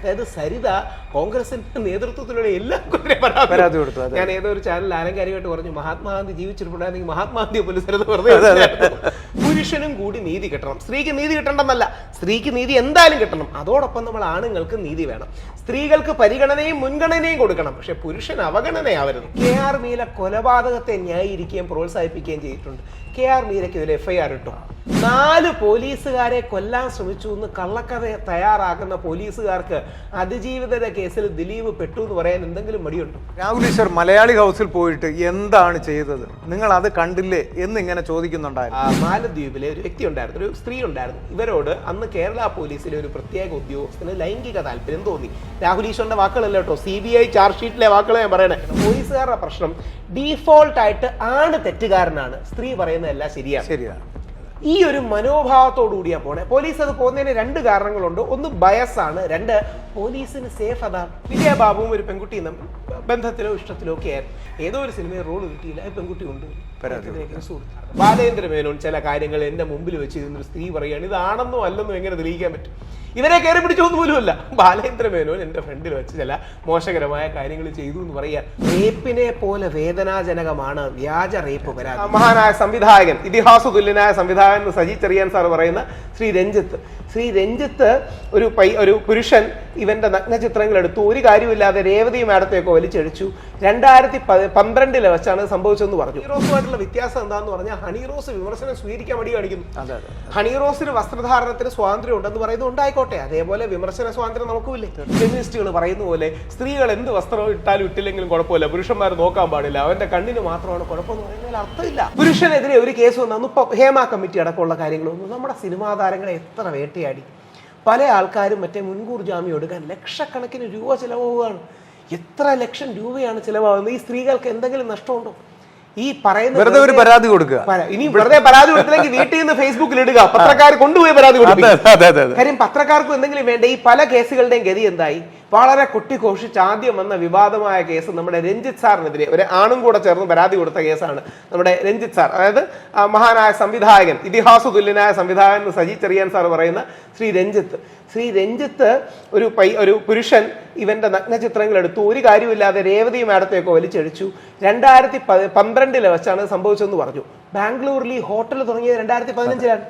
അതായത് സരിത കോൺഗ്രസിന്റെ നേതൃത്വത്തിലുള്ള എല്ലാവർക്കും പരാതി കൊടുത്തു. ഞാൻ ഏതോ ഒരു ചാനൽ ആലങ്കാരികമായിട്ട് പറഞ്ഞു, മഹാത്മാഗാന്ധി ജീവിച്ചിരിപ്പുണ്ടായിരുന്നെങ്കിൽ മഹാത്മാഗാന്ധിയെ പോലും സരിത വെറുതെ. പുരുഷനും കൂടി നീതി കിട്ടണം. സ്ത്രീക്ക് നീതി കിട്ടണമെന്നല്ല, സ്ത്രീക്ക് നീതി എന്തായാലും കിട്ടണം. അതോടൊപ്പം നമ്മൾ ആണുങ്ങൾക്ക് നീതി വേണം. സ്ത്രീകൾക്ക് പരിഗണനയും മുൻഗണനയും കൊടുക്കണം. പക്ഷെ പുരുഷൻ അവഗണനയാവരുത്. KR മീര കൊലപാതകത്തെ ന്യായീകരിക്കുകയും പ്രോത്സാഹിപ്പിക്കുകയും ചെയ്തിട്ടുണ്ട്. KR മീരയ്ക്ക് ഇതിൽ FIR ഇട്ടു. 4 പോലീസുകാരെ കൊല്ലാൻ ശ്രമിച്ചു എന്ന് കള്ളക്കഥ തയ്യാറാക്കുന്ന പോലീസുകാർക്ക് അതിജീവിതരുടെ കേസിൽ ദിലീപ് പെട്ടു എന്ന് പറയാൻ എന്തെങ്കിലും മടിയുണ്ടോ? രാഹുൽ ഈശ്വർ മലയാളി ഹൗസിൽ പോയിട്ട് എന്താണ് ചെയ്തത്, നിങ്ങൾ അത് കണ്ടില്ലേ എന്നിങ്ങനെ ചോദിക്കുന്നുണ്ടായിരുന്നു. മാലദ്വീപിലെ ഒരു വ്യക്തി ഉണ്ടായിരുന്നു, ഒരു സ്ത്രീ ഉണ്ടായിരുന്നു. ഇവരോട് അന്ന് കേരള പോലീസിലെ ഒരു പ്രത്യേക ഉദ്യോഗസ്ഥന് ലൈംഗിക താല്പര്യം തോന്നി. രാഹുൽ ഈശ്വറിന്റെ വാക്കുകളല്ല കേട്ടോ, CBI ചാർജ് ഷീറ്റിലെ വാക്കുകൾ ഞാൻ പറയണേ. പോലീസുകാരുടെ പ്രശ്നം ഡീഫോൾട്ട് ആയിട്ട് ആണ് തെറ്റുകാരനാണ്, സ്ത്രീ പറയുന്നതെല്ലാം ശരിയാണ്. ഈ ഒരു മനോഭാവത്തോടു കൂടിയാ പോണേ. പോലീസ് അത് പോകുന്നതിന് 2 കാരണങ്ങളുണ്ട്. ഒന്ന് ബയസാണ്, 2 പോലീസിന് സേഫ് അതാണ്. വിജയബാബുവും ഒരു പെൺകുട്ടിയും തമ്മിൽ ബന്ധത്തിലോ ഇഷ്ടത്തിലോ ഒക്കെ ആയിരുന്നു. ഏതോ ഒരു സിനിമയിൽ റോള് കിട്ടിയില്ല, പെൺകുട്ടി ഉണ്ട്. ബാലേന്ദ്ര മേനോൻ ചില കാര്യങ്ങൾ എന്റെ മുമ്പിൽ വെച്ച് ഒരു സ്ത്രീ പറയുകയാണ്, ഇതാണെന്നോ അല്ലെന്നോ എങ്ങനെ തെളിയിക്കാൻ പറ്റും? ഇവരെ കയറി പിടിച്ചൊന്നും പോലുമല്ല. ബാലേന്ദ്ര മേനോൻ എന്റെ ഫ്രണ്ടിൽ വെച്ച് ചില മോശകരമായ കാര്യങ്ങൾ ചെയ്തു എന്ന് പറയാൻ. റേപ്പിനെ പോലെ വേദനാജനകമാണ് വ്യാജ റേപ്പ് പരാതി. മഹാനായ സംവിധായകൻ, ഇതിഹാസ തുല്യനായ സംവിധായകൻ സജി ചെറിയാൻ സാർ പറയുന്ന ശ്രീ രഞ്ജിത്ത് ഒരു പുരുഷൻ ഇവന്റെ നഗ്നചിത്രങ്ങൾ എടുത്തു, ഒരു കാര്യമില്ലാതെ രേവതി മാഡത്തെയൊക്കെ വലിച്ചടിച്ചു. 2012 വെച്ചാണ് സംഭവിച്ചതെന്ന് പറഞ്ഞു. ഹണീറോസുമായിട്ടുള്ള വ്യത്യാസം എന്താന്ന് പറഞ്ഞാൽ ഹണീറോസ് വിമർശനം സ്വീകരിക്കാൻ മടി കാണിക്കുന്നു. ഹണീറോസിന് വസ്ത്രധാരണത്തിന് സ്വാതന്ത്ര്യം ഉണ്ടെന്ന് പറയുന്നത് ഉണ്ടായിക്കോട്ടെ, അതേപോലെ വിമർശന സ്വാതന്ത്ര്യം നമുക്കുമില്ലേ? ഫെമിനിസ്റ്റുകൾ പറയുന്ന പോലെ സ്ത്രീകൾ എന്ത് വസ്ത്രം ഇട്ടാലും ഇട്ടില്ലെങ്കിലും കുഴപ്പമില്ല, പുരുഷന്മാർ നോക്കാൻ പാടില്ല, അവന്റെ കണ്ണിന് മാത്രമാണ് കുഴപ്പമെന്ന് പറയുന്നതിൽ അർത്ഥമില്ല. പുരുഷനെതിരെ ഒരു കേസ് വന്നു. ഇപ്പൊ ഹേമ കമ്മിറ്റി അടക്കമുള്ള കാര്യങ്ങളൊന്നും നമ്മുടെ സിനിമാ താരങ്ങളെ എത്ര വേട്ടയാടി. പല ആൾക്കാരും മറ്റേ മുൻകൂർ ജാമ്യം എടുക്കാൻ ലക്ഷക്കണക്കിന് രൂപ ചിലവാകുകയാണ്. എത്ര ലക്ഷം രൂപയാണ് ചിലവാകുന്നത്? ഈ സ്ത്രീകൾക്ക് എന്തെങ്കിലും നഷ്ടമുണ്ടോ? ഈ പറയുന്ന പരാതി കൊടുക്കുക. ഇനി വെറുതെ പരാതി കൊടുത്തില്ലെങ്കിൽ വീട്ടിൽ നിന്ന് ഫേസ്ബുക്കിൽ ഇടുക, പത്രക്കാർ കൊണ്ടുപോയി പരാതി കൊടുക്കുക. കാര്യം പത്രക്കാർക്കും എന്തെങ്കിലും വേണ്ട. ഈ പല കേസുകളുടെയും ഗതി എന്തായി? വളരെ കൊട്ടിഘോഷിച്ച് ആദ്യം വന്ന വിവാദമായ കേസ് നമ്മുടെ രഞ്ജിത്ത് സാറിനെതിരെ ഒരു ആണും കൂടെ ചേർന്ന് പരാതി കൊടുത്ത കേസാണ്. നമ്മുടെ രഞ്ജിത്ത് സാർ, അതായത് മഹാനായ സംവിധായകൻ, ഇതിഹാസ തുല്യനായ സംവിധായകൻ സജി ചെറിയാൻ സാർ പറയുന്ന ശ്രീ രഞ്ജിത്ത് ഒരു പുരുഷൻ ഇവന്റെ നഗ്നചിത്രങ്ങൾ എടുത്തു, ഒരു കാര്യമില്ലാതെ രേവതി മാഡത്തെയൊക്കെ വലിച്ചടിച്ചു. 2012 വെച്ചാണ് സംഭവിച്ചതെന്ന് പറഞ്ഞു. ബാംഗ്ലൂരിൽ ഈ ഹോട്ടൽ തുടങ്ങിയത് 2015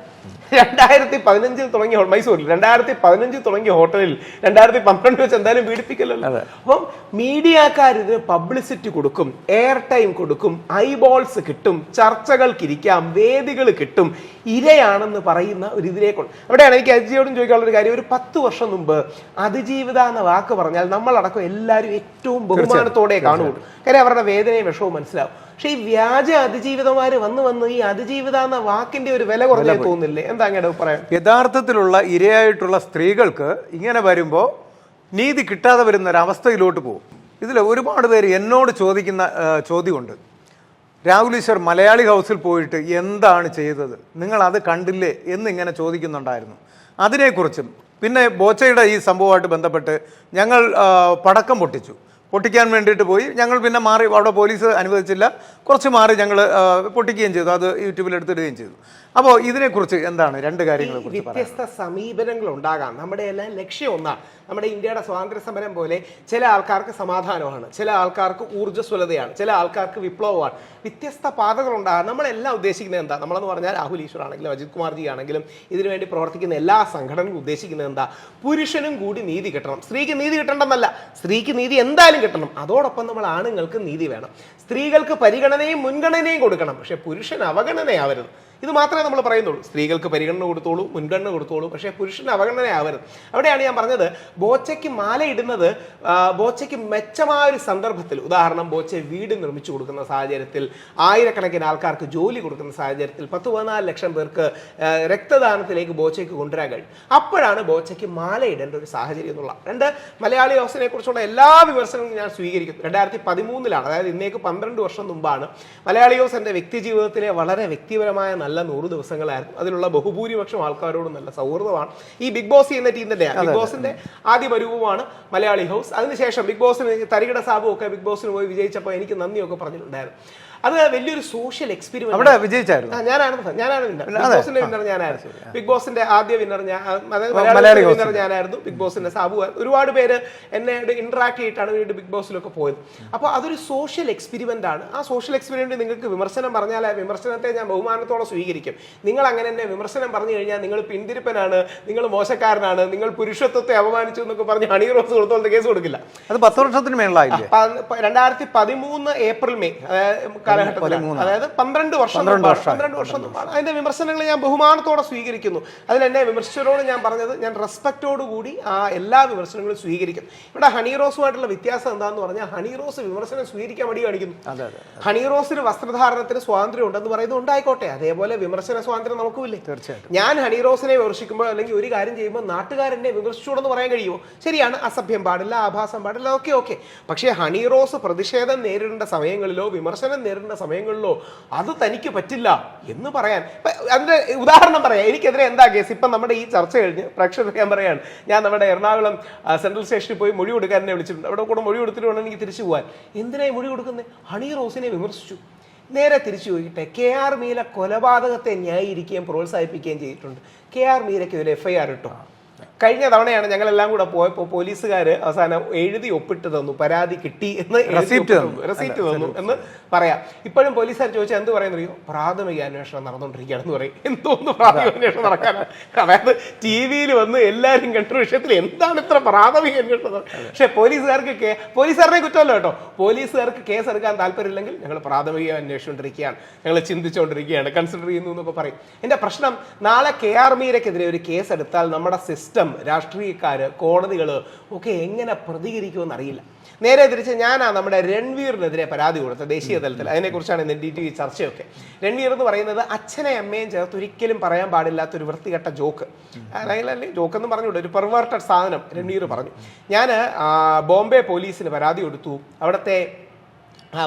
2015 തുടങ്ങിയ മൈസൂരിൽ 2015 തുടങ്ങിയ ഹോട്ടലിൽ 2012 വെച്ച് എന്തായാലും പീഡിപ്പിക്കലല്ലോ. അപ്പം മീഡിയക്കാർ ഇത് പബ്ലിസിറ്റി കൊടുക്കും, എയർ ടൈം കൊടുക്കും, ഐബോൾസ് കിട്ടും, ചർച്ചകൾക്കിരിക്കാം, വേദികൾ കിട്ടും, ഇരയാണെന്ന് പറയുന്ന ഒരു ഇതിലേക്കുണ്ട്. അവിടെയാണ് എനിക്ക് അജിയോടും ചോദിക്കാനുള്ള ഒരു കാര്യം. ഒരു 10 വർഷം മുമ്പ് അതിജീവിത എന്ന വാക്ക് പറഞ്ഞാൽ നമ്മളടക്കം എല്ലാവരും ഏറ്റവും ബഹുമാനത്തോടെ കാണുകയുള്ളൂ. കാര്യം അവരുടെ വേദനയും വിഷവും മനസ്സിലാവും. പക്ഷെ ഈ വ്യാജ അതിജീവിതമാര് വന്ന് ഈ അതിജീവിത എന്ന വാക്കിന്റെ ഒരു വില കുറഞ്ഞേ തോന്നില്ലേ? എന്താ അങ്ങനെ പറയാം? യഥാർത്ഥത്തിലുള്ള ഇരയായിട്ടുള്ള സ്ത്രീകൾക്ക് ഇങ്ങനെ വരുമ്പോൾ നീതി കിട്ടാതെ വരുന്ന ഒരു അവസ്ഥയിലോട്ട് പോകും. ഇതിൽ ഒരുപാട് പേര് എന്നോട് ചോദിക്കുന്ന ചോദ്യമുണ്ട്, രാഹുൽ ഈശ്വർ മലയാളി ഹൗസിൽ പോയിട്ട് എന്താണ് ചെയ്തത്, നിങ്ങൾ അത് കണ്ടില്ലേ എന്നിങ്ങനെ ചോദിക്കുന്നുണ്ടായിരുന്നു. അതിനെക്കുറിച്ചും പിന്നെ ബോച്ചയുടെ ഈ സംഭവമായിട്ട് ബന്ധപ്പെട്ട് ഞങ്ങൾ പടക്കം പൊട്ടിക്കാൻ വേണ്ടിയിട്ട് പോയി. ഞങ്ങൾ പിന്നെ മാറി, അവിടെ പോലീസ് അനുവദിച്ചില്ല, കുറച്ച് മാറി ഞങ്ങൾ പൊട്ടിക്കുകയും ചെയ്തു, അത് യൂട്യൂബിൽ എടുത്തിടുകയും ചെയ്തു. അപ്പോൾ ഇതിനെക്കുറിച്ച് എന്താണ് 2 കാര്യങ്ങളെ കുറിച്ച്? വ്യത്യസ്ത സമീപനങ്ങൾ ഉണ്ടാകാം. നമ്മുടെ എല്ലാം ലക്ഷ്യം ഒന്നാണ്. നമ്മുടെ ഇന്ത്യയുടെ സ്വാതന്ത്ര്യ സമരം പോലെ ചില ആൾക്കാർക്ക് സമാധാനമാണ്, ചില ആൾക്കാർക്ക് ഊർജ്ജസ്വലതയാണ്, ചില ആൾക്കാർക്ക് വിപ്ലവമാണ്. വ്യത്യസ്ത പാതകളുണ്ടാകാം. നമ്മളെല്ലാം ഉദ്ദേശിക്കുന്നത് എന്താ? നമ്മളെന്ന് പറഞ്ഞാൽ രാഹുൽ ഈശ്വർ ആണെങ്കിലും അജിത് കുമാർജി ആണെങ്കിലും ഇതിനുവേണ്ടി പ്രവർത്തിക്കുന്ന എല്ലാ സംഘടനകളും ഉദ്ദേശിക്കുന്നത് എന്താ? പുരുഷനും കൂടി നീതി കിട്ടണം. സ്ത്രീക്ക് നീതി കിട്ടണമെന്നല്ല, സ്ത്രീക്ക് നീതി എന്തായാലും കിട്ടണം. അതോടൊപ്പം നമ്മൾ ആണുങ്ങൾക്ക് നീതി വേണം. സ്ത്രീകൾക്ക് പരിഗണനയും മുൻഗണനയും കൊടുക്കണം. പക്ഷെ പുരുഷൻ അവഗണനയാവരുത്. ഇത് മാത്രമേ നമ്മൾ പറയുന്നുള്ളൂ. സ്ത്രീകൾക്ക് പരിഗണന കൊടുത്തോളൂ, മുൻഗണന കൊടുത്തോളൂ, പക്ഷേ പുരുഷന് അവഗണനയാവരുത്. അവിടെയാണ് ഞാൻ പറഞ്ഞത്, ബോച്ചയ്ക്ക് മാല ഇടുന്നത് ബോച്ചയ്ക്ക് മെച്ചമായ ഒരു സന്ദർഭത്തിൽ, ഉദാഹരണം ബോച്ച വീട് നിർമ്മിച്ചു കൊടുക്കുന്ന സാഹചര്യത്തിൽ, ആയിരക്കണക്കിന് ആൾക്കാർക്ക് ജോലി കൊടുക്കുന്ന സാഹചര്യത്തിൽ, 10-14 ലക്ഷം പേർക്ക് രക്തദാനത്തിലേക്ക് ബോച്ചയ്ക്ക് കൊണ്ടുവരാൻ കഴിയും. അപ്പോഴാണ് ബോച്ചയ്ക്ക് മാല ഇടേണ്ട ഒരു സാഹചര്യം എന്നുള്ള. 2, മലയാളി ഹൗസിനെ കുറിച്ചുള്ള എല്ലാ വിമർശനങ്ങളും ഞാൻ സ്വീകരിക്കുന്നു. 2013 അതായത് ഇന്നേക്ക് 12 വർഷം മുമ്പാണ് മലയാളി ഹൗസ് എൻ്റെ വ്യക്തി ജീവിതത്തിലെ വളരെ വ്യക്തിപരമായ നല്ല 100 ദിവസങ്ങളായിരുന്നു. അതിലുള്ള ബഹുഭൂരിപക്ഷം ആൾക്കാരോടും നല്ല സൗഹൃദമാണ്. ഈ ബിഗ് ബോസ് എന്ന ടീം തന്നെയാണ്. ബിഗ് ബോസിന്റെ ആദ്യ രൂപമാണ് മലയാളി ഹൗസ്. അതിനുശേഷം ബിഗ് ബോസിന് തരികിട സാബും ഒക്കെ ബിഗ് ബോസിന് പോയി വിജയിച്ചപ്പോൾ എനിക്ക് നന്ദിയൊക്കെ പറഞ്ഞിട്ടുണ്ടായിരുന്നു. അത് വലിയൊരു സോഷ്യൽ എക്സ്പെരിമെന്റ്. അവിടെ വിജയിച്ചായിരുന്നു. ഞാനാണ് ബിഗ് ബോസിന്റെ വിന്നർ ഞാനായിരുന്നു. ബിഗ് ബോസിന്റെ ആദ്യ വിന്നർ മലയാളി വിന്നർ ഞാനായിരുന്നു. ബിഗ് ബോസിന്റെ സാബു ഒരുപാട് പേര് എന്നെ ഇന്ററാക്ട് ചെയ്തിട്ടാണ് വീണ്ടും ബിഗ് ബോസിലൊക്കെ പോയത്. അപ്പോൾ അതൊരു സോഷ്യൽ എക്സ്പെരിമെന്റ് ആണ്. ആ സോഷ്യൽ എക്സ്പെരിമെന്റ് നിങ്ങൾക്ക് വിമർശനം പറഞ്ഞാൽ ആ വിമർശനത്തെ ഞാൻ ബഹുമാനത്തോടെ സ്വീകരിക്കും. നിങ്ങൾ അങ്ങനെ തന്നെ വിമർശനം പറഞ്ഞു കഴിഞ്ഞാൽ നിങ്ങൾ പിന്തിരിപ്പനാണ്, നിങ്ങൾ മോശക്കാരനാണ്, നിങ്ങൾ പുരുഷത്വത്തെ അപമാനിച്ചു എന്നൊക്കെ പറഞ്ഞ് ഹണി റോസ് കൊടുത്തോളം കേസ് കൊടുക്കില്ല. അത് 10 വർഷത്തിന് മേളിലായില്ലേ? 2013 ഏപ്രിൽ മെയ് കാലഘട്ടത്തിൽ, അതായത് 12 വർഷം അതിന്റെ വിമർശനങ്ങൾ ഞാൻ ബഹുമാനത്തോടെ സ്വീകരിക്കുന്നു. അതിൽ എന്നെ വിമർശിച്ചവരോട് ഞാൻ പറഞ്ഞത് ഞാൻ റെസ്പെക്റ്റോടുകൂടി ആ എല്ലാ വിമർശനങ്ങളും സ്വീകരിക്കും. ഇവിടെ ഹണി റോസുമായിട്ടുള്ള വ്യത്യാസം എന്താന്ന് പറഞ്ഞാൽ ഹണി റോസ് വിമർശനം സ്വീകരിക്കാൻ മടി കാണിക്കുന്നു. ഹണി റോസിന് വസ്ത്രധാരണത്തിന് സ്വാതന്ത്ര്യം ഉണ്ടെന്ന് പറയുന്നത് ഉണ്ടായിക്കോട്ടെ, അതേപോലെ വിമർശന സ്വാതന്ത്ര്യം നമുക്കുമില്ലേ? തീർച്ചയായിട്ടും. ഞാൻ ഹണി റോസിനെ വിമർശിക്കുമ്പോൾ അല്ലെങ്കിൽ ഒരു കാര്യം ചെയ്യുമ്പോൾ നാട്ടുകാരെന്നെ വിമർശിച്ചോടെന്ന് പറയാൻ കഴിയുമോ? ശരിയാണ്, അസഭ്യം പാടില്ല, ആഭാസം പാടില്ല, ഓക്കെ. പക്ഷേ ഹണി റോസ് പ്രതിഷേധം നേരിടേണ്ട സമയങ്ങളിലോ വിമർശനം നേരിടേണ്ട സമയങ്ങളിലോ അത് തനിക്ക് പറ്റില്ല എന്ന് പറയാൻ, അതിന്റെ ഉദാഹരണം പറയാം. എനിക്കെതിരെ എന്താ കേസ്? ഇപ്പം നമ്മുടെ ഈ ചർച്ച കഴിഞ്ഞ് പ്രേക്ഷകർ ഞാൻ പറയാണ്, ഞാൻ നമ്മുടെ എറണാകുളം സെൻട്രൽ സ്റ്റേഷനിൽ പോയി മൊഴി കൊടുക്കാൻ എന്നെ വിളിച്ചിട്ടുണ്ട്. അവിടെ കൂടെ മൊഴി കൊടുത്തിട്ട് വേണം എനിക്ക് തിരിച്ചു പോകാൻ. എന്തിനായി മൊഴി കൊടുക്കുന്നത്? ഹണി റോസിനെ വിമർശിച്ചു. നേരെ തിരിച്ചു പോയിട്ട് KR മീര കൊലപാതകത്തെ ന്യായീകരിക്കുകയും പ്രോത്സാഹിപ്പിക്കുകയും ചെയ്തിട്ടുണ്ട്. KR മീരയ്ക്ക് ഒരു FIR ഇട്ടു. കഴിഞ്ഞ തവണയാണ് ഞങ്ങളെല്ലാം കൂടെ പോയപ്പോൾ പോലീസുകാർ അവസാനം എഴുതി ഒപ്പിട്ട് തന്നു, പരാതി കിട്ടി എന്ന് റെസീപ്റ്റ് തന്നു എന്ന് പറയാം. ഇപ്പോഴും പോലീസുകാർ ചോദിച്ചാൽ എന്ത് പറയുന്നറിയോ? പ്രാഥമിക അന്വേഷണം നടന്നുകൊണ്ടിരിക്കുകയാണെന്ന് പറയും. എന്തോന്ന് പ്രാഥമിക അന്വേഷണം നടക്കാനാണ്? അതായത് TV-യിൽ വന്ന് എല്ലാവരും കണ്ട വിഷയത്തിൽ എന്താണ് ഇത്ര പ്രാഥമിക അന്വേഷണം? പക്ഷെ പോലീസുകാരനെ കുറ്റമല്ലോ കേട്ടോ. പോലീസുകാർക്ക് കേസ് എടുക്കാൻ താല്പര്യമില്ലെങ്കിൽ ഞങ്ങൾ പ്രാഥമിക അന്വേഷിച്ചുകൊണ്ടിരിക്കുകയാണ്, ഞങ്ങൾ ചിന്തിച്ചുകൊണ്ടിരിക്കുകയാണ്, കൺസിഡർ ചെയ്യുന്നു എന്നൊക്കെ പറയും. എൻ്റെ പ്രശ്നം, നാളെ KR മീരയ്ക്കെതിരെ ഒരു കേസ് എടുത്താൽ നമ്മുടെ സിസ്റ്റം, രാഷ്ട്രീയക്കാര്, കോടതികൾ ഒക്കെ എങ്ങനെ പ്രതികരിക്കുമെന്ന് അറിയില്ല. നേരെ തിരിച്ച് ഞാനാ നമ്മുടെ രൺവീറിനെതിരെ പരാതി കൊടുത്ത ദേശീയ തലത്തിൽ. അതിനെക്കുറിച്ചാണ് ഇന്ന് DTV ചർച്ചയൊക്കെ. രൺവീർ എന്ന് പറയുന്നത് അച്ഛനെ അമ്മയും ചേർത്ത് ഒരിക്കലും പറയാൻ പാടില്ലാത്തൊരു വൃത്തികെട്ട ജോക്ക്, അല്ലെങ്കിൽ ജോക്ക് എന്ന് പറഞ്ഞുകൂടെ, ഒരു പെർവേർട്ടഡ് സാധനം രൺവീർ പറഞ്ഞു. ഞാൻ ബോംബെ പോലീസിന് പരാതി കൊടുത്തു. അവിടുത്തെ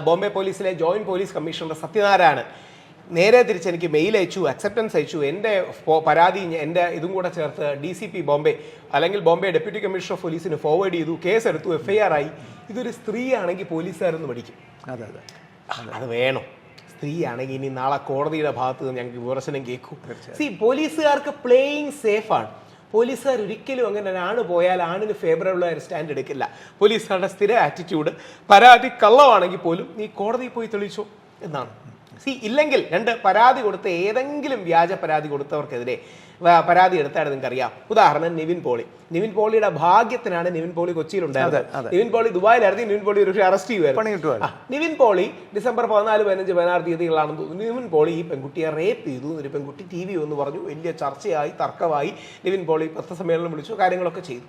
ബോംബെ പോലീസിലെ ജോയിന്റ് പോലീസ് കമ്മീഷണർ സത്യനാരായണൻ നേരെ തിരിച്ച് എനിക്ക് മെയിൽ അയച്ചു, അക്സെപ്റ്റൻസ് അയച്ചു. എൻ്റെ പരാതി എൻ്റെ ഇതും കൂടെ ചേർത്ത് DCP ബോംബെ അല്ലെങ്കിൽ ബോംബെ ഡെപ്യൂട്ടി കമ്മീഷണർ ഓഫ് പോലീസിന് ഫോർവേഡ് ചെയ്തു. കേസ് എടുത്തു, FIR ആയി. ഇതൊരു സ്ത്രീയാണെങ്കിൽ പോലീസുകാരൊന്ന് പഠിക്കും. അത് വേണം. സ്ത്രീയാണെങ്കിൽ ഇനി നാളെ കോടതിയുടെ ഭാഗത്ത് നിന്ന് ഞങ്ങൾക്ക് വിമർശനം കേൾക്കും. പോലീസുകാർക്ക് പ്ലേയിങ് സേഫാണ്. പോലീസുകാർ ഒരിക്കലും അങ്ങനെ ആണ് പോയാൽ ആണിന് ഫേവറബിൾ ആയ സ്റ്റാൻഡ് എടുക്കില്ല. പോലീസുകാരുടെ സ്ഥിര ആറ്റിറ്റ്യൂഡ് പരാതി കള്ളമാണെങ്കിൽ പോലും നീ കോടതിയിൽ പോയി തെളിയിച്ചോ എന്നാണ്. ഇല്ലെങ്കിൽ പരാതി കൊടുത്ത ഏതെങ്കിലും വ്യാജ പരാതി കൊടുത്തവർക്കെതിരെ പരാതി എടുത്താണ് നിങ്ങൾക്കറിയാം. ഉദാഹരണം നിവിൻ പോളിയുടെ ഭാഗ്യത്തിനാണ് നിവിൻ പോളി കൊച്ചിയിലുണ്ടായിരുന്നത്. നിവിൻ പോളി ദുബായിലായിരുന്നു. നിവിൻ പോളി ഒരു അറസ്റ്റ് ചെയ്യുമായിരുന്നു. നിവിൻ പോളി ഡിസംബർ 14, 15, 16 തീയതികളാണെന്ന് തോന്നുന്നു. നിവിൻ പോളി ഈ പെൺകുട്ടിയെ റേപ്പ് ചെയ്തു. ഒരു പെൺകുട്ടി TV എന്ന് പറഞ്ഞു. വലിയ ചർച്ചയായി, തർക്കമായി. നിവിൻ പോളി പത്രസമ്മേളനം വിളിച്ചു, കാര്യങ്ങളൊക്കെ ചെയ്തു.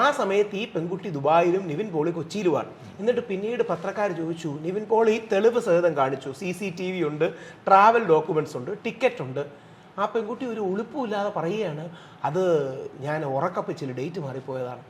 ആ സമയത്ത് ഈ പെൺകുട്ടി ദുബായിലും നിവിൻ പോളി കൊച്ചിയിലുമാണ്. എന്നിട്ട് പിന്നീട് പത്രക്കാർ ചോദിച്ചു, നിവിൻ പോളി തെളിവ് സഹിതം കാണിച്ചു, CCTV ഉണ്ട്, ട്രാവൽ ഡോക്യുമെന്റ്സ് ഉണ്ട്, ടിക്കറ്റ് ഉണ്ട്. ആ പെൺകുട്ടി ഒരു ഉളുപ്പുമില്ലാതെ പറയുകയാണ്, അത് ഞാൻ ഉറക്കപ്പിച്ചിൽ ഡേറ്റ് മാറിപ്പോയതാണ്.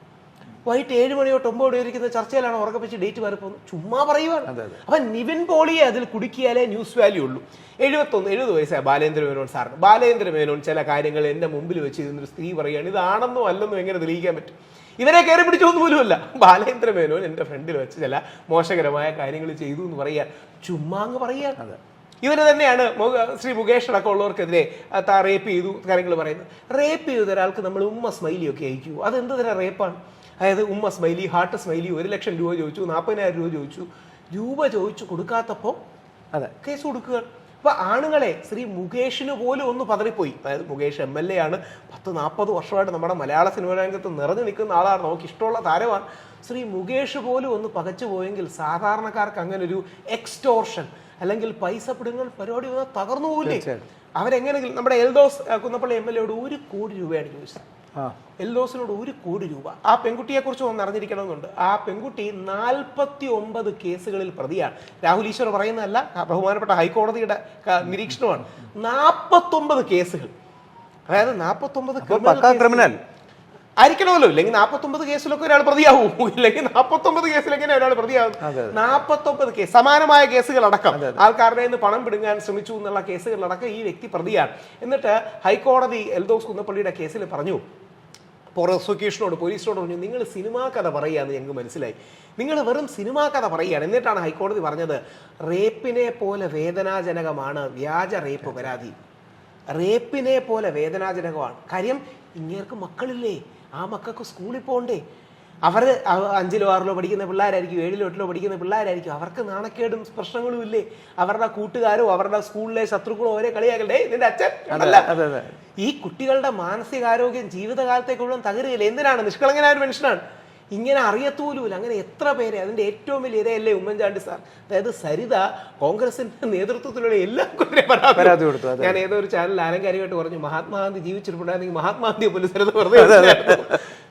വൈകിട്ട് 7 മണിയോ 9 മണിയോ ഇരിക്കുന്ന ചർച്ചയിലാണ് ഉറക്കപ്പിച്ച് ഡേറ്റ് മാറിപ്പോകുന്നത്. ചുമ്മാ പറയുവാണ്. അപ്പൊ നിവിൻ പോളിയെ അതിൽ കുടുക്കിയാലേ ന്യൂസ് വാല്യൂ ഉള്ളൂ. 70 വയസ്സായ ബാലേന്ദ്ര മേനോൻ സാറിന്. ബാലേന്ദ്ര മേനോൻ ചില കാര്യങ്ങൾ എൻ്റെ മുമ്പിൽ വെച്ച് ഇരുന്നൊരു സ്ത്രീ പറയുകയാണ്, ഇതാണെന്നോ അല്ലെന്നോ എങ്ങനെ തെളിയിക്കാൻ പറ്റും? ഇവരെ കയറി പിടിച്ചൊന്നും പോലുമല്ല. ബാലേന്ദ്ര മേനോൻ എൻ്റെ ഫ്രണ്ടിൽ വെച്ച് ചില മോശകരമായ കാര്യങ്ങൾ ചെയ്തു എന്ന് പറയാൻ ചുമ്മാ അങ്ങ് പറയുകയാണ്. ഇവര് തന്നെയാണ് ശ്രീ മുകേഷ് അടക്കമുള്ളവർക്കെതിരെ റേപ്പ് ചെയ്തു കാര്യങ്ങൾ പറയുന്നത്. റേപ്പ് ചെയ്ത ഒരാൾക്ക് നമ്മൾ സ്മൈലിയൊക്കെ അയക്കൂ. അതെന്ത് തരം റേപ്പാണ്? അതായത് സ്മൈലി, ഹാർട്ട് സ്മൈലി, 1 ലക്ഷം രൂപ ചോദിച്ചു, 40,000 രൂപ ചോദിച്ചു. ചോദിച്ചു കൊടുക്കാത്തപ്പോൾ കേസ് കൊടുക്കുക. അപ്പൊ ആണുങ്ങളെ, ശ്രീ മുകേഷിന് പോലും ഒന്ന് പതറിപ്പോയി. അതായത് മുകേഷ് MLA ആണ്, 10-40 വർഷമായിട്ട് നമ്മുടെ മലയാള സിനിമാ രംഗത്ത് നിറഞ്ഞു നിൽക്കുന്ന ആളാണ്, നമുക്ക് ഇഷ്ടമുള്ള താരമാണ്. ശ്രീ മുകേഷ് പോലും ഒന്ന് പകച്ചു പോയെങ്കിൽ സാധാരണക്കാർക്ക് അങ്ങനെ ഒരു എക്സ്റ്റോർഷൻ അല്ലെങ്കിൽ പൈസ പിടുങ്ങൽ പരിപാടി തകർന്നു പോകില്ലേ? അവരെങ്ങനെയെങ്കിലും നമ്മുടെ എൽദോസ് കുന്നപ്പള്ളി MLA-യോട് 1 കോടി രൂപയാണ് ചോദിച്ചത്. എൽദോസിനോട് 1 കോടി രൂപ. ആ പെൺകുട്ടിയെ കുറിച്ച് ഒന്ന് അറിഞ്ഞിരിക്കണമെന്നുണ്ട്. ആ പെൺകുട്ടി 49 കേസുകളിൽ പ്രതിയാണ്. രാഹുൽ ഈശ്വർ പറയുന്നതല്ല, ബഹുമാനപ്പെട്ട ഹൈക്കോടതിയുടെ നിരീക്ഷണമാണ്. 49 കേസുകൾ. അതായത് 49 ക്രിമിനൽ ആയിരിക്കണമല്ലോ. ഇല്ലെങ്കിൽ 49 കേസിലൊക്കെ ഒരാൾ പ്രതിയാവൂ. ഇല്ലെങ്കിൽ 49 കേസിലെങ്ങനെ ഒരാൾ പ്രതിയാവും? 49 കേസ്, സമാനമായ കേസുകളടക്കം, ആൾക്കാരുടെ നിന്ന് പണം പിടുങ്ങാൻ ശ്രമിച്ചു എന്നുള്ള കേസുകളിലടക്കം ഈ വ്യക്തി പ്രതിയാണ്. എന്നിട്ട് ഹൈക്കോടതി എൽദോസ് കുന്നപ്പള്ളിയുടെ കേസിൽ പറഞ്ഞു, പ്രോസിക്യൂഷനോട് പോലീസിനോട് പറഞ്ഞു നിങ്ങൾ സിനിമാ കഥ പറയുകയെന്ന് ഞങ്ങൾക്ക് മനസ്സിലായി, നിങ്ങൾ വെറും സിനിമാ കഥ പറയുകയാണ്. എന്നിട്ടാണ് ഹൈക്കോടതി പറഞ്ഞത് റേപ്പിനെ പോലെ വേദനാജനകമാണ് വ്യാജ റേപ്പ് പരാതി. റേപ്പിനെ പോലെ വേദനാജനകമാണ്. കാര്യം ഇങ്ങേർക്ക് മക്കളില്ലേ, ആ മക്കൾക്ക് സ്കൂളിൽ പോകണ്ടേ, അവർ 5ലോ 6ലോ പഠിക്കുന്ന പിള്ളേരായിരിക്കും, 7ലോ 8ലോ പഠിക്കുന്ന പിള്ളേരായിരിക്കും, അവർക്ക് നാണക്കേടും പ്രശ്നങ്ങളും ഇല്ലേ, അവരുടെ കൂട്ടുകാരോ അവരുടെ സ്കൂളിലെ ശത്രുക്കളോ അവരെ കളിയാക്കണ്ടേ നിന്റെ അച്ഛൻ അല്ല. ഈ കുട്ടികളുടെ മാനസികാരോഗ്യം ജീവിതകാലത്തേക്ക് മുഴുവൻ തകരുകയില്ല. എന്തിനാണ്? നിഷ്കളങ്കനായ ഒരു മനുഷ്യനാണ്, ഇങ്ങനെ അറിയത്തോലുമില്ല. അങ്ങനെ എത്ര പേരെ, അതിന്റെ ഏറ്റവും വലിയ ഇരയല്ലേ ഉമ്മൻചാണ്ടി സാർ. അതായത് സരിത കോൺഗ്രസിന്റെ നേതൃത്വത്തിലുള്ള എല്ലാവർക്കും പരാതി കൊടുത്തു. ഞാൻ ഏതോ ഒരു ചാനൽ ആലങ്കാരികമായിട്ട് പറഞ്ഞു മഹാത്മാഗാന്ധി ജീവിച്ചിട്ടുണ്ടായിരുന്നെങ്കിൽ മഹാത്മാഗാന്ധിയെ പോലും സരിത വെറുതെ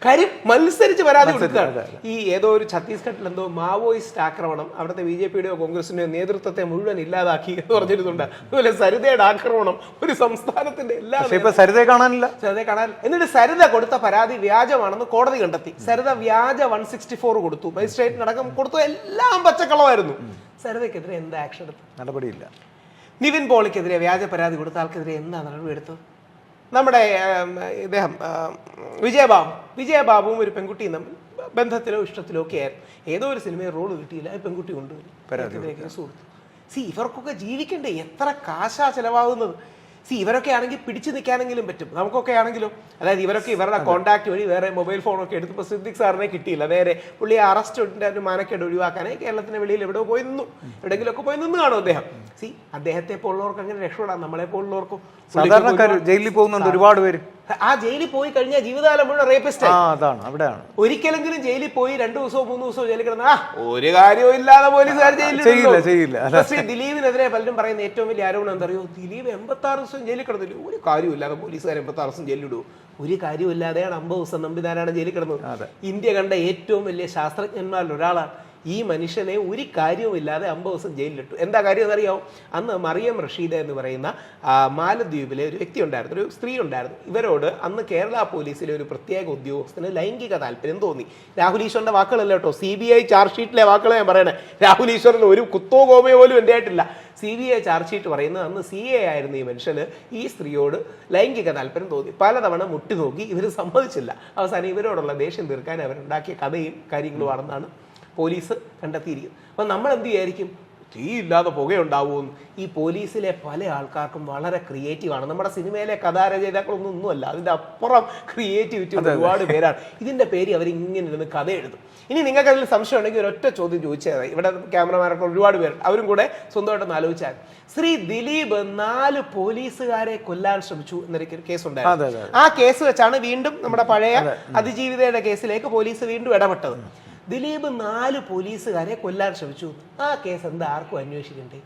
കാര്യം മത്സരിച്ച് പരാതി കൊടുക്കുകയാണ്. ഈ ഏതോ ഒരു ഛത്തീസ്ഗഡിൽ എന്തോ മാവോയിസ്റ്റ് ആക്രമണം അവിടുത്തെ BJPയുടെയോ കോൺഗ്രസിന്റെയോ നേതൃത്വത്തെ മുഴുവൻ ഇല്ലാതാക്കി എന്ന് പറഞ്ഞിരുന്നുണ്ട്. അതുപോലെ സരിതയുടെ ആക്രമണം ഒരു സംസ്ഥാനത്തിന്റെ എല്ലാ സരിതയെ കാണാനില്ല. എന്നിട്ട് സരിത കൊടുത്ത പരാതി വ്യാജമാണെന്ന് കോടതി കണ്ടെത്തി. സരിത വ്യാജ 164 കൊടുത്തു, മജിസ്ട്രേറ്റിന് അടക്കം കൊടുത്തു, എല്ലാം പച്ചക്കളമായിരുന്നു. സരിതയ്ക്കെതിരെ എന്താ ആക്ഷൻ എടുത്തു? നടപടിയില്ല. നിവിൻ പോളിക്കെതിരെ വ്യാജ പരാതി കൊടുത്ത ആൾക്കെതിരെ എന്താ നടപടി എടുത്തത്? നമ്മുടെ ഇദ്ദേഹം വിജയബാബുവും ഒരു പെൺകുട്ടിയും തമ്മിൽ ബന്ധത്തിലോ ഇഷ്ടത്തിലോ ഒക്കെ ആയിരുന്നു. ഏതോ ഒരു സിനിമയിൽ റോള് കിട്ടിയില്ല, ആ പെൺകുട്ടി കൊണ്ടുവരും കേസ് കൊടുത്തു. ഇവർക്കൊക്കെ ജീവിക്കണ്ടേ? എത്ര കാശാ ചെലവാകുന്നത്? ഇവരൊക്കെ ആണെങ്കിൽ പിടിച്ചു നിൽക്കാനെങ്കിലും പറ്റും, നമുക്കൊക്കെ ആണെങ്കിലും. അതായത് ഇവരൊക്കെ ഇവരുടെ കോൺടാക്ട് വഴി വേറെ മൊബൈൽ ഫോണൊക്കെ എടുത്തപ്പോൾ സിദ്ദിഖ് സാറിനെ കിട്ടിയില്ല, നേരെ പുള്ളിയെ അറസ്റ്റ് ഒരു മാനക്കേട് ഒഴിവാക്കാനായി കേരളത്തിന് വെളിയിൽ എവിടെയോ പോയി നിന്നു, എവിടെയെങ്കിലുമൊക്കെ പോയി നിന്ന് കാണും അദ്ദേഹം. അദ്ദേഹത്തെ പോലുള്ളവർക്ക് അങ്ങനെ രക്ഷപ്പെടാം, നമ്മളെ പോലുള്ളവർക്കും. സാധാരണക്കാർ ജയിലിൽ പോകുന്നുണ്ട് ഒരുപാട് പേര്. ആ ജയിലിൽ പോയി കഴിഞ്ഞാൽ ജീവിതകാലം മുഴുവൻ റേപ്പിസ്റ്റ്. അവിടെയാണ് ഒരിക്കലെങ്കിലും ജയിലിൽ പോയി 2 ദിവസമോ 3 ദിവസമോ ജയിലിൽ കിടന്ന ഒരു കാര്യവും ഇല്ലാതെ പോലീസുകാർ ചെയ്യില്ല. ശ്രീ ദിലീപിനെതിരെ പലരും പറയുന്ന ഏറ്റവും വലിയ ആരോപണം എന്താ അറിയോ? ദിലീപ് 86 ദിവസം ജയിലിൽ കിടന്നില്ല. ഒരു കാര്യമില്ലാതെ പോലീസുകാർ 86 ദിവസം ജയിലിലിടുവോ? ഒരു കാര്യമില്ലാതെയാണ് 50 ദിവസം നമ്പിനാരാണ് ജയിലിൽ കിടന്നത്. ഇന്ത്യ കണ്ട ഏറ്റവും വലിയ ശാസ്ത്രജ്ഞന്മാരിൽ ഒരാളാണ്. ഈ മനുഷ്യനെ ഒരു കാര്യവുമില്ലാതെ 50 ദിവസം ജയിലിലിട്ടു. എന്താ കാര്യം എന്നറിയാവും? അന്ന് മറിയം റഷീദ എന്ന് പറയുന്ന മാലദ്വീപിലെ ഒരു വ്യക്തി ഉണ്ടായിരുന്നു, ഒരു സ്ത്രീ ഉണ്ടായിരുന്നു. ഇവരോട് അന്ന് കേരള പോലീസിലെ ഒരു പ്രത്യേക ഉദ്യോഗസ്ഥന് ലൈംഗിക താല്പര്യം തോന്നി. രാഹുൽ ഈശ്വറിന്റെ വാക്കുകളല്ല കേട്ടോ, CBI ചാർജ് ഷീറ്റിലെ വാക്കുകൾ ഞാൻ പറയണേ. രാഹുൽ ഈശ്വറിന് ഒരു കുത്തോ കോമയോ പോലും എൻ്റെ ആയിട്ടില്ല. CBI ചാർജ് ഷീറ്റ് പറയുന്നത് അന്ന് CA ആയിരുന്നു ഈ മനുഷ്യന് ഈ സ്ത്രീയോട് ലൈംഗിക താല്പര്യം തോന്നി. പലതവണ മുട്ടി നോക്കി, ഇവർ സമ്മതിച്ചില്ല. അവസാനം ഇവരോടുള്ള ദേഷ്യം തീർക്കാൻ അവരുണ്ടാക്കിയ കഥയും കാര്യങ്ങളുമാണെന്നാണ് പോലീസ് കണ്ടെത്തിയിരിക്കുന്നത്. അപ്പം നമ്മൾ എന്ത് വിചാരിക്കും? തീയില്ലാതെ പുകയുണ്ടാവുമെന്ന്. ഈ പോലീസിലെ പല ആൾക്കാർക്കും വളരെ ക്രിയേറ്റീവാണ്. നമ്മുടെ സിനിമയിലെ കഥാരചയിതാക്കളൊന്നുമല്ല, അതിൻ്റെ അപ്പുറം ക്രിയേറ്റിവിറ്റി ഒരുപാട് പേരാണ്. ഇതിൻ്റെ പേര് അവരിങ്ങനെ ഇരുന്ന് കഥ എഴുതും. ഇനി നിങ്ങൾക്ക് അതിൽ സംശയം ഉണ്ടെങ്കിൽ ഒരൊറ്റ ചോദ്യം ചോദിച്ചാൽ ഇവിടെ ക്യാമറമാരൊക്കെ ഒരുപാട് പേരുണ്ട്, അവരും കൂടെ സ്വന്തമായിട്ടൊന്ന് ആലോചിച്ചാൽ. ശ്രീ ദിലീപ് 4 പോലീസുകാരെ കൊല്ലാൻ ശ്രമിച്ചു എന്നൊരു കേസുണ്ടായിരുന്നു. ആ കേസ് വെച്ചാണ് വീണ്ടും നമ്മുടെ പഴയ അതിജീവിതയുടെ കേസിലേക്ക് പോലീസ് വീണ്ടും ഇടപെട്ടത്. ദിലീപ് 4 പോലീസുകാരെ കൊല്ലാൻ ശ്രമിച്ചു. ആ കേസ് എന്താ ആർക്കും അന്വേഷിക്കണ്ടേ?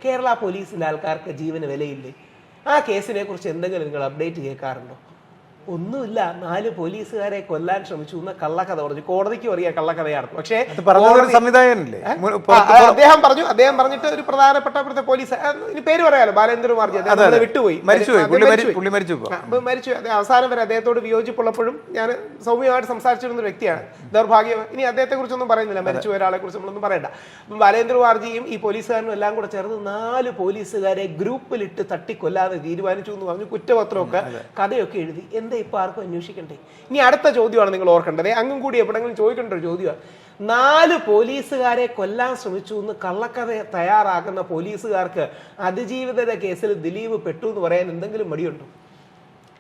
കേരള പോലീസിലെ ആൾക്കാർക്ക് ജീവന് വിലയില്ലേ? ആ കേസിനെ കുറിച്ച് എന്തെങ്കിലും നിങ്ങൾ അപ്ഡേറ്റ് കേൾക്കാറുണ്ടോ? ഒന്നുമില്ല. 4 പോലീസുകാരെ കൊല്ലാൻ ശ്രമിച്ചു എന്ന കള്ളക്കഥ പറഞ്ഞു. കോടതിക്കും അറിയാം കള്ളക്കഥയാണ്. പക്ഷേ സംവിധായകനല്ലേ അദ്ദേഹം പറഞ്ഞിട്ട് ഒരു പ്രധാനപ്പെട്ട പോലീസ്, ഇനി പേര് പറയാലോ, ബാലേന്ദ്രകുമാർജി, വിട്ടുപോയി, മരിച്ചു. അവസാനം വരെ അദ്ദേഹത്തോട് വിയോജിപ്പുള്ളപ്പോഴും ഞാൻ സൗമ്യമായിട്ട് സംസാരിച്ചിരുന്ന ഒരു വ്യക്തിയാണ്. ദൗർഭാഗ്യം, ഇനി അദ്ദേഹത്തെ കുറിച്ചൊന്നും പറയുന്നില്ല, മരിച്ചു ഒരാളെ കുറിച്ച് നമ്മളൊന്നും പറയണ്ട. ബാലേന്ദ്രകുമാർജിയും ഈ പോലീസുകാരനും എല്ലാം കൂടെ ചേർന്ന് 4 പോലീസുകാരെ ഗ്രൂപ്പിലിട്ട് തട്ടിക്കൊല്ലാതെ തീരുമാനിച്ചു എന്ന് പറഞ്ഞു. കുറ്റപത്രമൊക്കെ കഥയൊക്കെ എഴുതി. എന്താ ഇപ്പൊ ആർക്കും അന്വേഷിക്കണ്ടേ? ഇനി അടുത്ത ചോദ്യമാണ് നിങ്ങൾ ഓർക്കേണ്ടത്, അങ്ങും കൂടി എപ്പോഴെങ്കിലും ചോദിക്കേണ്ട ഒരു ചോദ്യമാണ്. 4 പോലീസുകാരെ കൊല്ലാൻ ശ്രമിച്ചു എന്ന് കള്ളക്കഥ തയ്യാറാക്കുന്ന പോലീസുകാർക്ക് അതിജീവിതയുടെ കേസിൽ ദിലീപ് പെട്ടു എന്ന് പറയാൻ എന്തെങ്കിലും മടിയുണ്ടോ?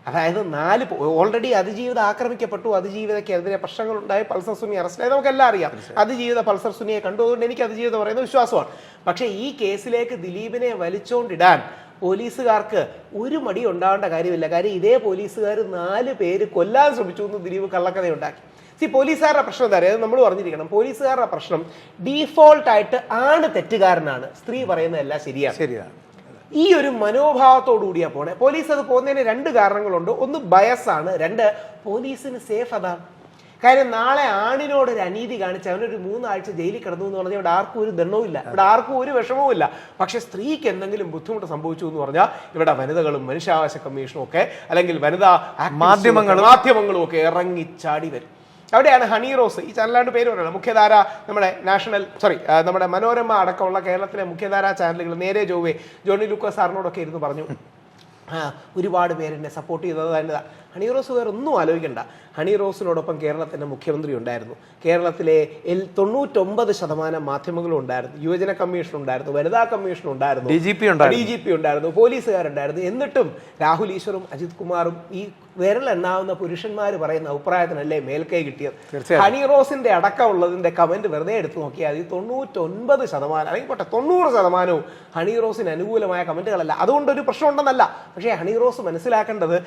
അതായത് 4 ഓൾറെഡി അതിജീവിത ആക്രമിക്കപ്പെട്ടു, അതിജീവിതക്കെതിരെ പ്രശ്നങ്ങളുണ്ടായി, പൾസർ സുനി അറസ്റ്റിലായി, നമുക്കെല്ലാം അറിയാം. അതിജീവിത പൾസർ സുനിയെ കണ്ടുകൊണ്ട് എനിക്ക് അതിജീവിതം പറയുന്ന വിശ്വാസമാണ്. പക്ഷേ ഈ കേസിലേക്ക് ദിലീപിനെ വലിച്ചോണ്ടിടാൻ പോലീസുകാർക്ക് ഒരു മടി ഉണ്ടാവേണ്ട കാര്യമില്ല. കാര്യം ഇതേ പോലീസുകാർ 4 പേര് കൊല്ലാൻ ശ്രമിച്ചു എന്ന് ദിലീപ് കള്ളക്കഥയുണ്ടാക്കി. പോലീസുകാരുടെ പ്രശ്നം എന്താ പറയുക? നമ്മൾ പറഞ്ഞിരിക്കണം, പോലീസുകാരുടെ പ്രശ്നം ഡീഫോൾട്ട് ആയിട്ട് ആണ് തെറ്റുകാരനാണ്, സ്ത്രീ പറയുന്നതെല്ലാം ശരിയാണ്. ഈ ഒരു മനോഭാവത്തോടു കൂടിയാ പോണേ. പോലീസ് അത് പോകുന്നതിന് 2 കാരണങ്ങളുണ്ട്. ഒന്ന് ബയസാണ്, 2 പോലീസിന് സേഫ് അതാണ്. കാര്യം നാളെ ആണിനോട് ഒരു അനീതി കാണിച്ച് അവനൊരു 3 ആഴ്ച ജയിലിൽ കിടന്നു എന്ന് പറഞ്ഞാൽ ഇവിടെ ആർക്കും ഒരു ദണ്ണവും ഇല്ല, ഇവിടെ ആർക്കും ഒരു വിഷമവും ഇല്ല. പക്ഷെ സ്ത്രീക്ക് എന്തെങ്കിലും ബുദ്ധിമുട്ട് സംഭവിച്ചു എന്ന് പറഞ്ഞാൽ ഇവിടെ വനിതകളും മനുഷ്യാവകാശ കമ്മീഷനും ഒക്കെ അല്ലെങ്കിൽ വനിതാ മാധ്യമങ്ങളും ഒക്കെ ഇറങ്ങിച്ചാടി വരും. അവിടെയാണ് ഹണി റോസ്, ഈ ചാനലാണ്ട് പേര് പറയുന്നത്, മുഖ്യധാര, നമ്മുടെ മനോരമ അടക്കമുള്ള കേരളത്തിലെ മുഖ്യധാര ചാനലുകൾ നേരെ ജോണി ലൂക്കോസ് സാറിനോടൊക്കെ ഇരുന്ന് പറഞ്ഞു, ഒരുപാട് പേരെന്നെ സപ്പോർട്ട് ചെയ്തത് തന്നെ ഹണി റോസ് വേറെ ഒന്നും ആലോചിക്കണ്ട. ഹണി റോസിനോടൊപ്പം കേരളത്തിന്റെ മുഖ്യമന്ത്രി ഉണ്ടായിരുന്നു, കേരളത്തിലെ 99% മാധ്യമങ്ങളും ഉണ്ടായിരുന്നു, യുവജന കമ്മീഷൻ ഉണ്ടായിരുന്നു, വനിതാ കമ്മീഷൻ ഉണ്ടായിരുന്നു, DGP ഉണ്ടായിരുന്നു, പോലീസുകാരുണ്ടായിരുന്നു. എന്നിട്ടും രാഹുൽ ഈശ്വറും അജിത് കുമാറും ഈ വിരലെണ്ണാവുന്ന പുരുഷന്മാർ പറയുന്ന അഭിപ്രായത്തിനല്ലേ മേൽക്കൈ കിട്ടിയത്. ഹണി റോസിന്റെ അടക്കമുള്ളതിന്റെ കമന്റ് വെറുതെ എടുത്തു നോക്കിയാൽ 99% അല്ലെങ്കിൽ പോട്ടെ 90% ഹണി റോസിന് അനുകൂലമായ കമന്റുകളല്ല. അതുകൊണ്ട് ഒരു പ്രശ്നം ഉണ്ടെന്നല്ല, പക്ഷേ ഹണി റോസ് മനസ്സിലാക്കേണ്ടത്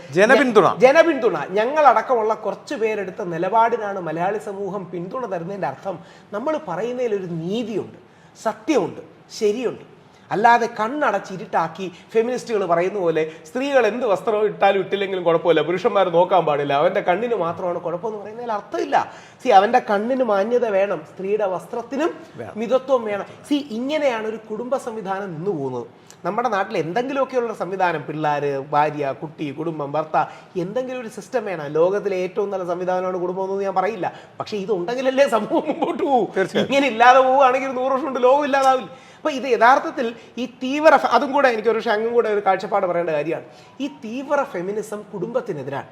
ജനപിന്തുണ ഞങ്ങളടക്കമുള്ള കുറച്ചു പേരെടുത്ത നിലപാടിനാണ് മലയാളി സമൂഹം പിന്തുണ തരുന്നതിന്റെ അർത്ഥം. നമ്മൾ പറയുന്നതിൽ ഒരു നീതിയുണ്ട്, സത്യമുണ്ട്, ശരിയുണ്ട്. അല്ലാതെ കണ്ണടച്ചിരുട്ടാക്കി ഫെമിനിസ്റ്റുകൾ പറയുന്ന പോലെ സ്ത്രീകൾ എന്ത് വസ്ത്രം ഇട്ടാലും ഇട്ടില്ലെങ്കിലും കുഴപ്പമില്ല, പുരുഷന്മാർ നോക്കാൻ പാടില്ല, അവന്റെ കണ്ണിന് മാത്രമാണ് കുഴപ്പമെന്ന് പറയുന്നതിൽ അർത്ഥമില്ല. അവന്റെ കണ്ണിന് മാന്യത വേണം, സ്ത്രീയുടെ വസ്ത്രത്തിനും മിതത്വം വേണം. ഇങ്ങനെയാണ് ഒരു കുടുംബ സംവിധാനം നിന്നു പോകുന്നത്. നമ്മുടെ നാട്ടിൽ എന്തെങ്കിലുമൊക്കെയുള്ള സംവിധാനം, പിള്ളേര്, ഭാര്യ, കുട്ടി, കുടുംബം, ഭർത്താവ്, എന്തെങ്കിലും ഒരു സിസ്റ്റം വേണം. ലോകത്തിലെ ഏറ്റവും നല്ല സംവിധാനമാണ് കുടുംബം എന്ന് ഞാൻ പറയില്ല, പക്ഷെ ഇതുണ്ടെങ്കിലല്ലേ സമൂഹം മുമ്പോട്ട് പോകും. ഇങ്ങനെ ഇല്ലാതെ പോവുകയാണെങ്കിൽ 100 വർഷം കൊണ്ട് ലോകം ഇല്ലാതാവില്ല. അപ്പൊ ഇത് യഥാർത്ഥത്തിൽ ഈ തീവ്ര, അതും കൂടെ എനിക്കൊരു ഷങ്ങും കൂടെ ഒരു കാഴ്ചപ്പാട് പറയേണ്ട കാര്യമാണ്. ഈ തീവ്ര ഫെമിനിസം കുടുംബത്തിനെതിരാണ്.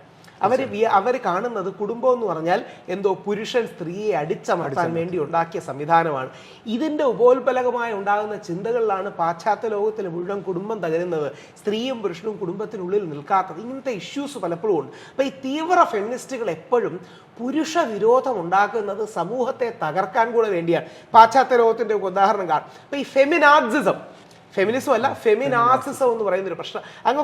അവർ കാണുന്നത് കുടുംബം എന്ന് പറഞ്ഞാൽ എന്തോ പുരുഷൻ സ്ത്രീയെ അടിച്ചമർത്താൻ വേണ്ടി ഉണ്ടാക്കിയ സംവിധാനമാണ്. ഇതിന്റെ ഉപോത്ബലകമായി ഉണ്ടാകുന്ന ചിന്തകളിലാണ് പാശ്ചാത്യ ലോകത്തിൽ മുഴുവൻ കുടുംബം തകരുന്നത്, സ്ത്രീയും പുരുഷനും കുടുംബത്തിനുള്ളിൽ നിൽക്കാത്തത്. ഇങ്ങനത്തെ ഇഷ്യൂസ് പലപ്പോഴും ഉണ്ട്. അപ്പൊ ഈ തീവ്ര ഫെമിനിസ്റ്റുകൾ എപ്പോഴും പുരുഷ വിരോധം ഉണ്ടാക്കുന്നത് സമൂഹത്തെ തകർക്കാൻ കൂടെ വേണ്ടിയാണ്. പാശ്ചാത്യ ലോകത്തിന്റെ ഉദാഹരണം കാണും. അപ്പൊ ഈ ഫെമിനിസം അല്ല, ഫെമിനാസിസം എന്ന് പറയുന്നൊരു പ്രശ്നം അങ്ങ്